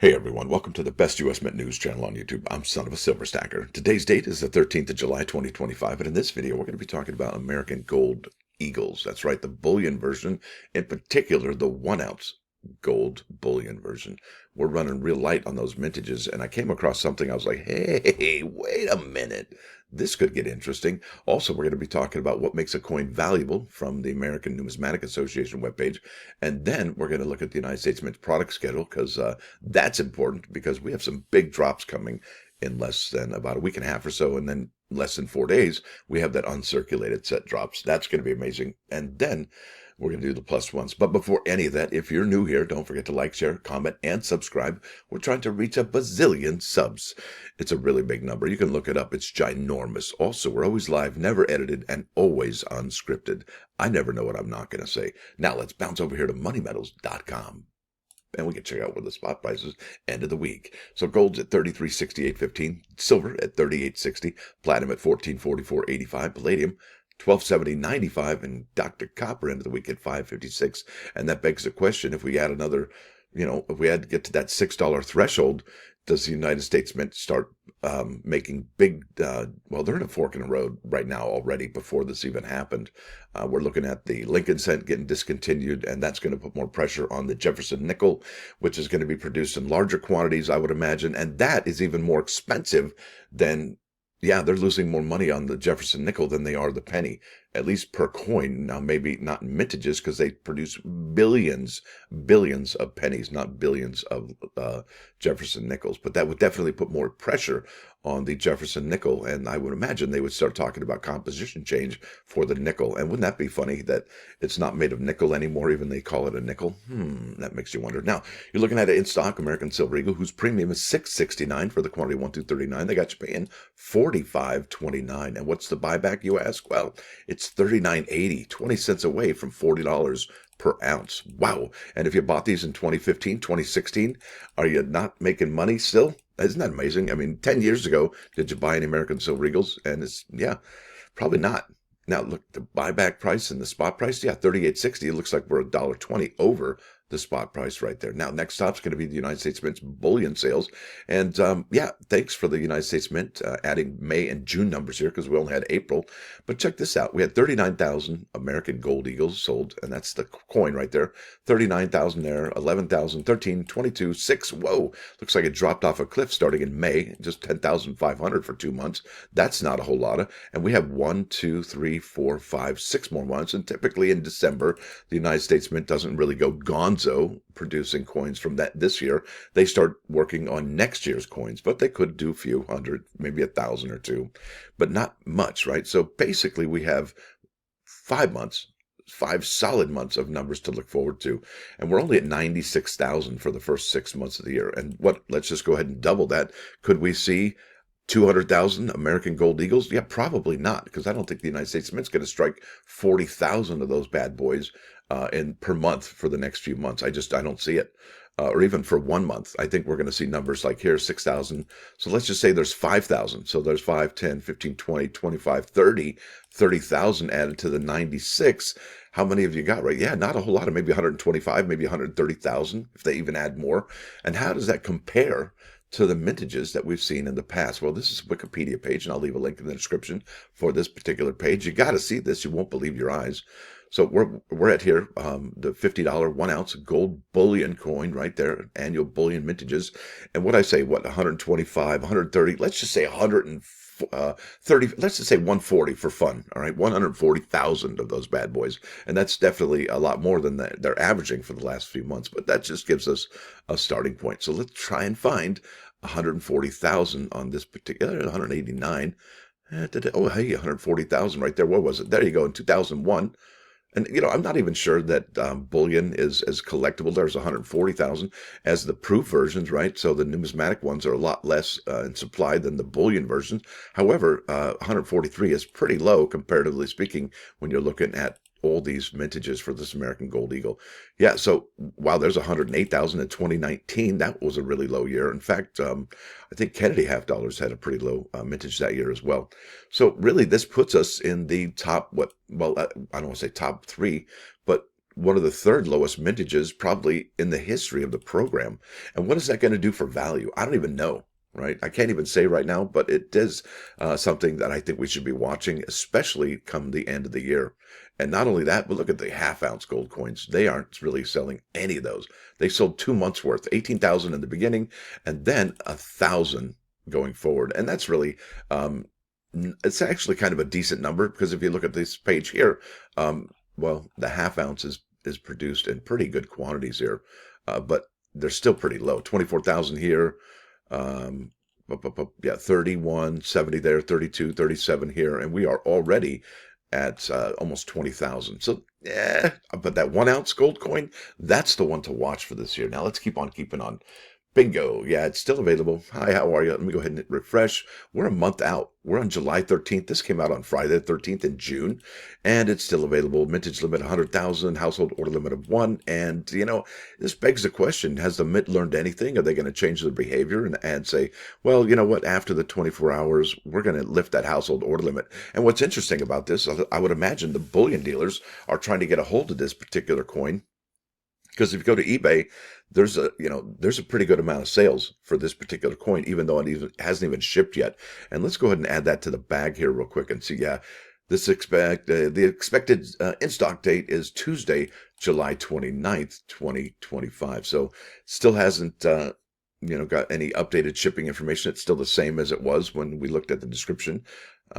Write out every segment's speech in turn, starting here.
Hey everyone, welcome to the best US Mint news channel on YouTube. I'm Son of a Silver Stacker. Today's date is the 13th of July, 2025, and in this video we're going to be talking about American Gold Eagles. That's right, the bullion version, in particular the 1 ounce gold bullion version. We're running real light on those mintages, and I came across something. I was like, hey, wait a minute. This could get interesting. Also, we're going to be talking about what makes a coin valuable from the American Numismatic Association webpage. And then we're going to look at the United States Mint product schedule, because that's important, because we have some big drops coming in less than about a week and a half or so. And then less than 4 days, we have that uncirculated set drops. That's going to be amazing. And then we're going to do the plus ones. But before any of that, if you're new here, don't forget to like, share, comment, and subscribe. We're trying to reach a bazillion subs. It's a really big number. You can look it up. It's ginormous. Also, we're always live, never edited, and always unscripted. I never know what I'm not going to say. Now let's bounce over here to moneymetals.com. And we can check out what the spot prices end of the week. So gold's at 33.68.15, silver at 38.60, platinum at 14.44.85, palladium 1270.95, and Dr. Copper end of the week at 5.56. And that begs the question: if we add another, if we had to get to that $6 threshold, does the United States Mint start making big, well, they're in a fork in the road right now already before this even happened. We're looking at the Lincoln cent getting discontinued, and that's going to put more pressure on the Jefferson nickel, which is going to be produced in larger quantities, I would imagine. And that is even more expensive than, yeah, they're losing more money on the Jefferson nickel than they are the penny, at least per coin. Now, maybe not in mintages, because they produce billions of pennies, not billions of Jefferson nickels. But that would definitely put more pressure on the Jefferson nickel, and I would imagine they would start talking about composition change for the nickel. And wouldn't that be funny that it's not made of nickel anymore, even they call it a nickel? That makes you wonder. Now, you're looking at an in-stock American Silver Eagle, whose premium is $6.69 for the quantity 1239. They got you paying $45.29. And what's the buyback, you ask? Well, it's $39.80, 20 cents away from $40 per ounce. Wow. And if you bought these in 2015, 2016, are you not making money still? Isn't that amazing? I mean, 10 years ago, did you buy any American Silver Eagles? And it's, yeah, probably not. Now, look, the buyback price and the spot price, yeah, $38.60. It looks like we're $1.20 over the spot price right there. Now, next stop's going to be the United States Mint's bullion sales. And yeah, thanks for the United States Mint adding May and June numbers here, because we only had April. But check this out. We had 39,000 American Gold Eagles sold, and that's the coin right there. 39,000 there, 11,000, 13, 22, 6. Whoa, looks like it dropped off a cliff starting in May, just 10,500 for 2 months. That's not a whole lot of. And we have 1, 2, 3, 4, 5, 6 more months. And typically in December, the United States Mint doesn't really go gonzo producing coins from that this year. They start working on next year's coins, but they could do a few hundred, maybe 1,000 or 2, but not much, right? So basically we have 5 months, 5 solid months of numbers to look forward to. And we're only at 96,000 for the first 6 months of the year. And let's just go ahead and double that. Could we see 200,000 American Gold Eagles? Yeah, probably not, because I don't think the United States Mint's going to strike 40,000 of those bad boys in per month for the next few months. I don't see it. Or even for 1 month. I think we're going to see numbers like here, 6,000. So let's just say there's 5,000. So there's 5, 10, 15, 20, 25, 30, 30,000 added to the 96. How many have you got, right? Yeah, not a whole lot, of maybe 125, maybe 130,000, if they even add more. And how does that compare to the mintages that we've seen in the past? Well, this is a Wikipedia page, and I'll leave a link in the description for this particular page. You got to see this. You won't believe your eyes. So we're at here, the $50 1 ounce gold bullion coin right there, annual bullion mintages. And what I say, 125, 130, let's just say 130, let's just say 140 for fun. All right, 140,000 of those bad boys. And that's definitely a lot more than they're averaging for the last few months, but that just gives us a starting point. So let's try and find 140,000 on this particular, 189. Oh, hey, 140,000 right there. What was it? There you go, in 2001. And, I'm not even sure that bullion is as collectible. There's 140,000 as the proof versions, right? So the numismatic ones are a lot less in supply than the bullion versions. However, 143 is pretty low, comparatively speaking, when you're looking at all these mintages for this American Gold Eagle. Yeah, so while there's 108,000 in 2019, that was a really low year. In fact, I think Kennedy half dollars had a pretty low mintage that year as well. So really, this puts us in the top, I don't want to say top 3, but one of the third lowest mintages probably in the history of the program. And what is that going to do for value? I don't even know, right? I can't even say right now, but it is something that I think we should be watching, especially come the end of the year. And not only that, but look at the half-ounce gold coins. They aren't really selling any of those. They sold 2 months worth, 18,000 in the beginning, and then 1,000 going forward. And that's really, it's actually kind of a decent number, because if you look at this page here, well, the half ounce is produced in pretty good quantities here, but they're still pretty low. 24,000 here, yeah, 31, 70 there, 32, 37 here, and we are already at almost 20,000. So, yeah, but that 1 ounce gold coin, that's the one to watch for this year. Now let's keep on keeping on. Bingo. Yeah, it's still available. Hi, how are you? Let me go ahead and hit refresh. We're a month out. We're on July 13th. This came out on Friday the 13th in June, and it's still available. Mintage limit 100,000, household order limit of 1. And, this begs the question, has the Mint learned anything? Are they going to change their behavior and say, well, you know what, after the 24 hours, we're going to lift that household order limit? And what's interesting about this, I would imagine the bullion dealers are trying to get a hold of this particular coin, because if you go to eBay, there's a pretty good amount of sales for this particular coin, even though it hasn't even shipped yet. And let's go ahead and add that to the bag here real quick and see. Yeah, the expected in-stock date is Tuesday, July 29th, 2025. So still hasn't got any updated shipping information. It's still the same as it was when we looked at the description.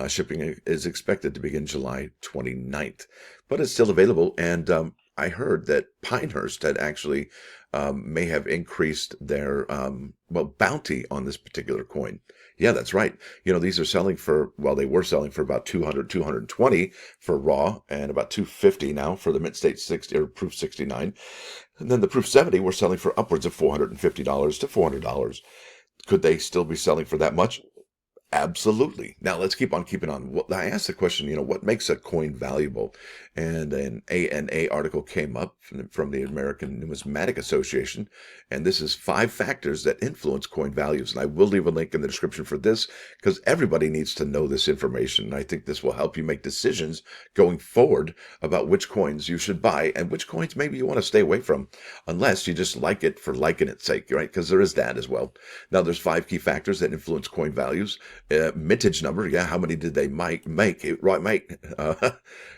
Shipping is expected to begin July 29th, but it's still available. And I heard that Pinehurst had actually may have increased their bounty on this particular coin. Yeah, that's right. These are selling for, well, they were selling for about 200, 220 for raw, and about 250 now for the Mint State 60 or Proof 69. And then the Proof 70 were selling for upwards of $450 to $400. Could they still be selling for that much? Absolutely. Now let's keep on keeping on. I asked the question, what makes a coin valuable? And an ANA article came up from the American Numismatic Association, and this is 5 factors that influence coin values. And I will leave a link in the description for this, because everybody needs to know this information. And I think this will help you make decisions going forward about which coins you should buy and which coins maybe you want to stay away from, unless you just like it for liking its sake, right? Because there is that as well. Now there's 5 key factors that influence coin values. Mintage number, yeah, how many did they make? Right, mate.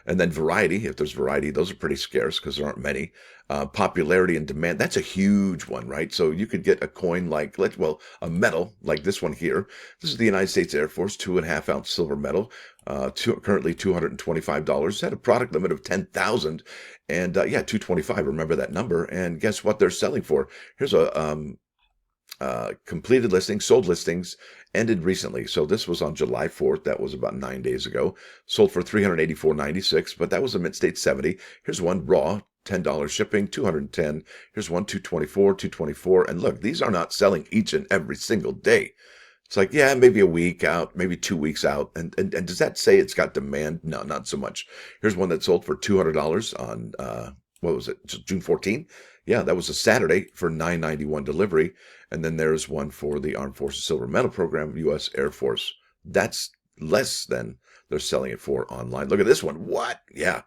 And then variety, if there's variety, those are pretty scarce because there aren't many. Popularity and demand, that's a huge one, right? So you could get a coin like, a medal like this one here. This is the United States Air Force 2.5 ounce silver medal, currently $225. It's had a product limit of 10,000, and yeah, 225. Remember that number. And guess what they're selling for? Here's a completed listings, sold listings, ended recently. So this was on July 4th. That was about 9 days ago. Sold for $384.96, but that was a Mint State 70. Here's one raw, $10 shipping, 210. Here's one, 224, 224. And look, these are not selling each and every single day. It's like, yeah, maybe a week out, maybe 2 weeks out. And does that say it's got demand? No, not so much. Here's one that sold for $200 on, what was it, June 14th? Yeah, that was a Saturday for $991 delivery. And then there's one for the Armed Forces Silver Medal Program, U.S. Air Force. That's less than they're selling it for online. Look at this one. What? Yeah.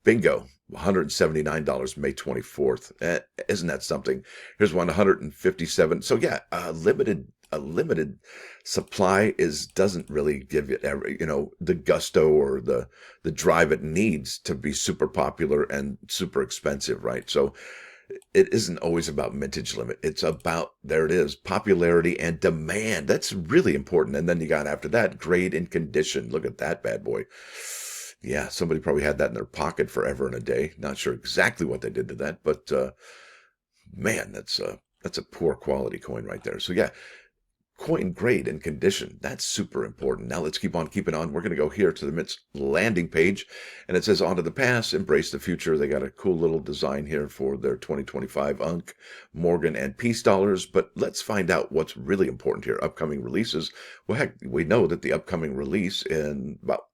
Bingo. $179, May 24th. Isn't that something? Here's one, 157. So yeah, a limited supply doesn't really give it the gusto or the drive it needs to be super popular and super expensive, right? So it isn't always about mintage limit. It's about, there it is, popularity and demand. That's really important. And then you got, after that, grade and condition. Look at that bad boy. Yeah, somebody probably had that in their pocket forever and a day. Not sure exactly what they did to that, but man, that's a poor quality coin right there. So yeah, coin grade and condition, that's super important. Now let's keep on keeping on. We're going to go here to the Mint's landing page, and it says onto the past, embrace the future. They got a cool little design here for their 2025 Unk, Morgan, and Peace dollars. But let's find out what's really important here. Upcoming releases. Well, heck, we know that the upcoming release in about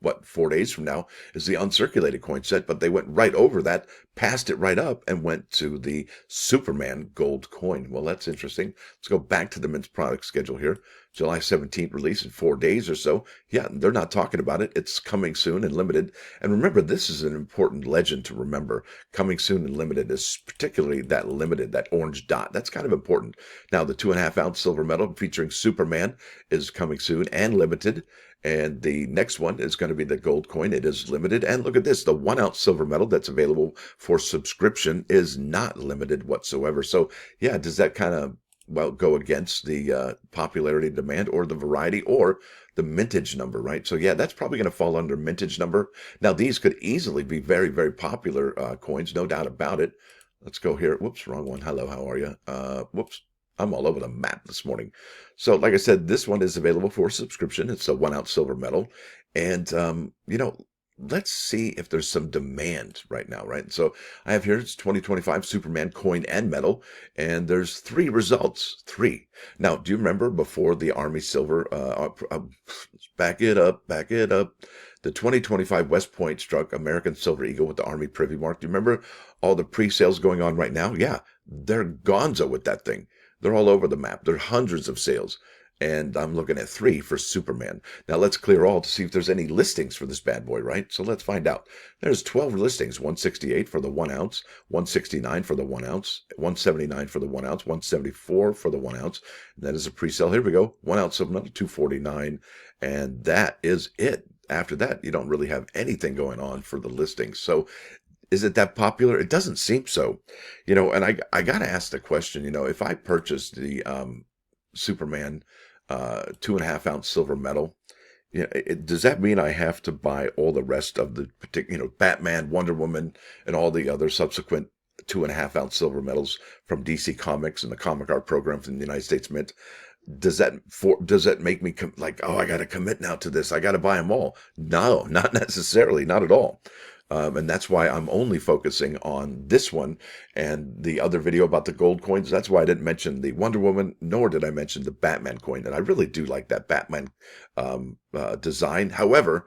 what, 4 days from now is the uncirculated coin set, but they went right over that, passed it right up, and went to the Superman gold coin. Well, that's interesting. Let's go back to the Mint's product schedule here. July 17th release in 4 days or so. Yeah, they're not talking about it. It's coming soon and limited. And remember, this is an important legend to remember. Coming soon and limited is particularly that limited, that orange dot. That's kind of important. Now, the 2.5-ounce silver medal featuring Superman is coming soon and limited. And the next one is going to be the gold coin. It is limited. And look at this, the 1-ounce silver medal that's available for subscription is not limited whatsoever. So yeah, does that kind of, well, go against the popularity demand or the variety or the mintage number, right? So yeah, that's probably going to fall under mintage number. Now, these could easily be very, very popular coins, no doubt about it. Let's go here. Whoops, wrong one. Hello, how are you? Whoops. I'm all over the map this morning. So like I said, this one is available for subscription. It's a 1-ounce silver medal. And, let's see if there's some demand right now, right? So I have here, it's 2025 Superman coin and medal, and there's 3 results. 3. Now, do you remember before the Army Silver, back it up, the 2025 West Point struck American Silver Eagle with the Army Privy Mark? Do you remember all the pre-sales going on right now? Yeah, they're gonzo with that thing. They're all over the map. There are hundreds of sales. And I'm looking at 3 for Superman. Now let's clear all to see if there's any listings for this bad boy, right? So let's find out. There's 12 listings, 168 for the 1 ounce, 169 for the 1 ounce, 179 for the 1 ounce, 174 for the 1 ounce. And that is a pre-sale. Here we go. 1 ounce silver medal, 249. And that is it. After that, you don't really have anything going on for the listings. So is it that popular? It doesn't seem so. And I got to ask the question, if I purchased the Superman 2.5-ounce silver medal, does that mean I have to buy all the rest of the particular, Batman, Wonder Woman, and all the other subsequent 2.5-ounce silver medals from DC Comics and the comic art program from the United States Mint? Does that make me like, oh, I got to commit now to this? I got to buy them all? No, not necessarily, not at all. And that's why I'm only focusing on this one and the other video about the gold coins. That's why I didn't mention the Wonder Woman, nor did I mention the Batman coin. And I really do like that Batman design. However,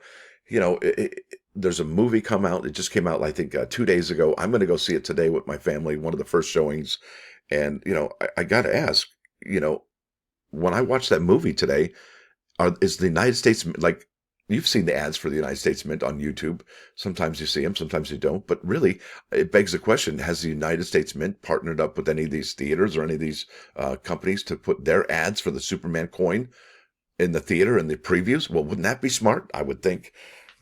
there's a movie come out. It just came out, I think, 2 days ago. I'm going to go see it today with my family, one of the first showings. And, I got to ask, when I watch that movie today, is the United States, like, you've seen the ads for the United States Mint on YouTube. Sometimes you see them, sometimes you don't. But really, it begs the question, has the United States Mint partnered up with any of these theaters or any of these companies to put their ads for the Superman coin in the theater in the previews? Well, wouldn't that be smart? I would think.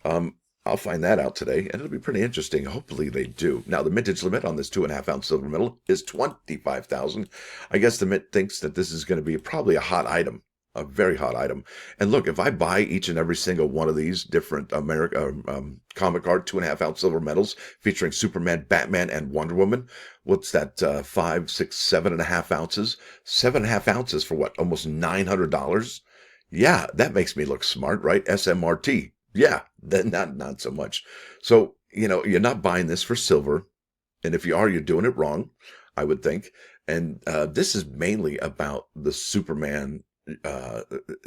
I'll find that out today, and it'll be pretty interesting. Hopefully they do. Now, the mintage limit on this 2.5-ounce silver medal is 25,000. I guess the Mint thinks that this is going to be probably a hot item. A very hot item. And look, if I buy each and every single one of these different comic art 2.5-ounce silver medals featuring Superman, Batman, and Wonder Woman, what's that? 5, 6, 7.5 ounces? 7.5 ounces for what? Almost $900? Yeah, that makes me look smart, right? SMRT. Yeah, then not so much. So, you're not buying this for silver. And if you are, you're doing it wrong, I would think. And this is mainly about the Superman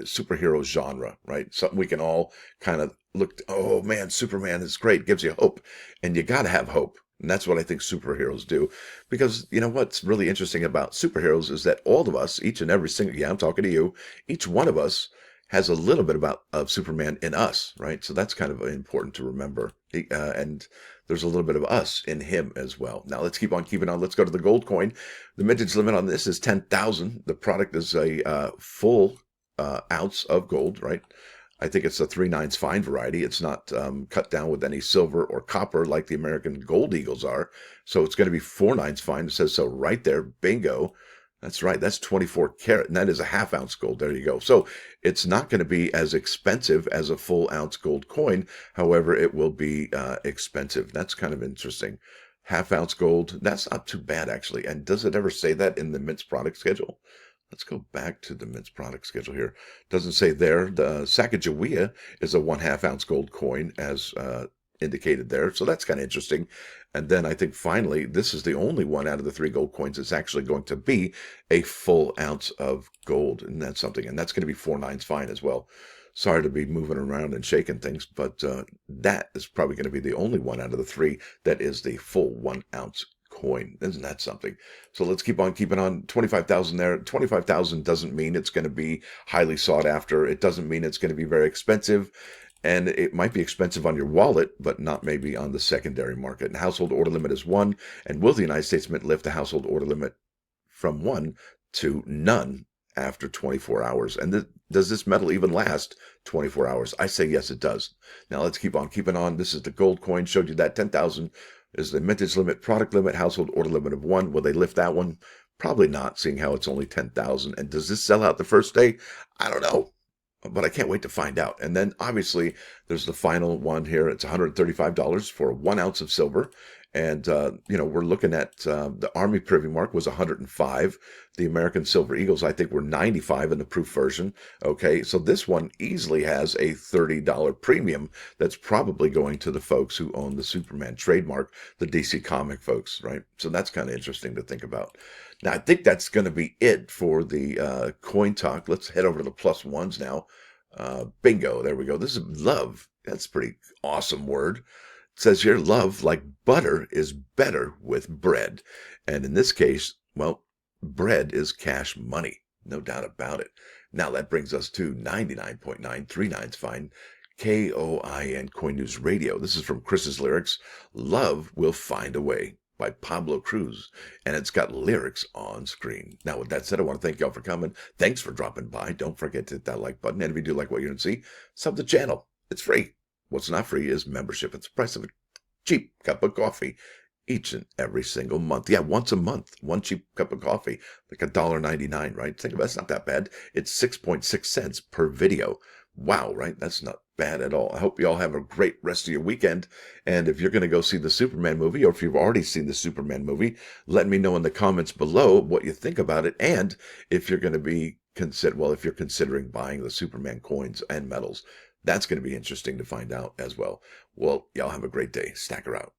superhero genre, right? Something we can all kind of look, oh man, Superman is great, gives you hope. And you got to have hope. And that's what I think superheroes do. Because what's really interesting about superheroes is that all of us, each and every single, I'm talking to you, each one of us has a little bit of Superman in us, right? So that's kind of important to remember. And there's a little bit of us in him as well. Now let's keep on keeping on. Let's go to the gold coin. The mintage limit on this is 10,000. The product is a full ounce of gold, right? I think it's a 3/9 fine variety. It's not cut down with any silver or copper like the American Gold Eagles are. So it's going to be 4/9 fine. It says so right there. Bingo. That's right. That's 24 karat, and that is a 1/2 ounce gold. There you go. So it's not going to be as expensive as a full ounce gold coin. However, it will be expensive. That's kind of interesting. 1/2 ounce gold. That's not too bad, actually. And does it ever say that in the Mint's product schedule? Let's go back to the Mint's product schedule here. Doesn't say there. The Sacagawea is a 1/2 ounce gold coin as indicated there. So that's kind of interesting. And then I think finally, this is the only one out of the 3 gold coins that's actually going to be a full ounce of gold. And that's something. And that's going to be 4/9 fine as well. Sorry to be moving around and shaking things, but that is probably going to be the only one out of the three that is the full 1 ounce coin. Isn't that something? So let's keep on keeping on. 25,000 there. 25,000 doesn't mean it's going to be highly sought after. It doesn't mean it's going to be very expensive. And it might be expensive on your wallet, but not maybe on the secondary market. And household order limit is 1. And will the United States Mint lift the household order limit from 1 to none after 24 hours? And does this metal even last 24 hours? I say yes, it does. Now let's keep on keeping on. This is the gold coin. Showed you that 10,000 is the mintage limit, product limit, household order limit of 1. Will they lift that one? Probably not, seeing how it's only 10,000. And does this sell out the first day? I don't know, but I can't wait to find out. And then obviously there's the final one here. It's $135 for 1 ounce of silver. And, we're looking at the Army Privy Mark was 105. The American Silver Eagles, I think, were 95 in the proof version. Okay, so this one easily has a $30 premium that's probably going to the folks who own the Superman trademark, the DC comic folks, right? So that's kind of interesting to think about. Now, I think that's going to be it for the coin talk. Let's head over to the plus ones now. Bingo, there we go. This is love. That's a pretty awesome word. It says here, love, like butter, is better with bread. And in this case, well, bread is cash money. No doubt about it. Now that brings us to 99.939's fine KOIN Coin News Radio. This is from Chris's lyrics, Love Will Find a Way by Pablo Cruise. And it's got lyrics on screen. Now, with that said, I want to thank y'all for coming. Thanks for dropping by. Don't forget to hit that like button. And if you do like what you're going to see, sub the channel. It's free. What's not free is membership. It's the price of a cheap cup of coffee each and every single month. Yeah, once a month, one cheap cup of coffee, like $1.99, right? Think about it, it's not that bad. It's 6.6 cents per video. Wow, right? That's not bad at all. I hope you all have a great rest of your weekend. And if you're going to go see the Superman movie, or if you've already seen the Superman movie, let me know in the comments below what you think about it. And if you're going to be if you're considering buying the Superman coins and medals. That's going to be interesting to find out as well. Well, y'all have a great day. Stacker out.